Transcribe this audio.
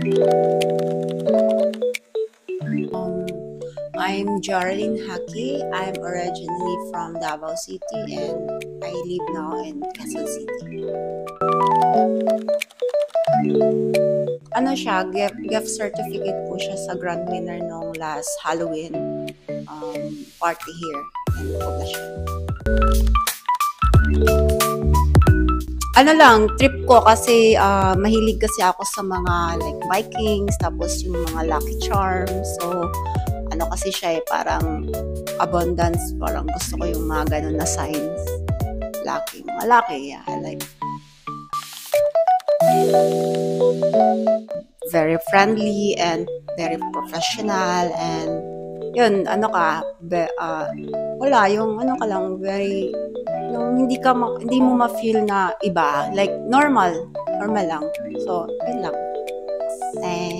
I'm Jarlene Haki. I'm originally from Davao City and I live now in Quezon City. Ano siya, gift certificate po siya sa grand winner nung last Halloween party here in Poblacion. Ano lang, trip ko kasi mahilig kasi ako sa mga like Vikings, tapos yung mga Lucky Charms. So, ano kasi siya parang abundance, parang gusto ko yung mga ganun na signs. Lucky, mga lucky, yeah, I like. Very friendly and very professional and yun, ano ka, wala, yung ano ka lang, very, yung hindi mo ma-feel na iba, like normal lang. So, yun lang. Thanks.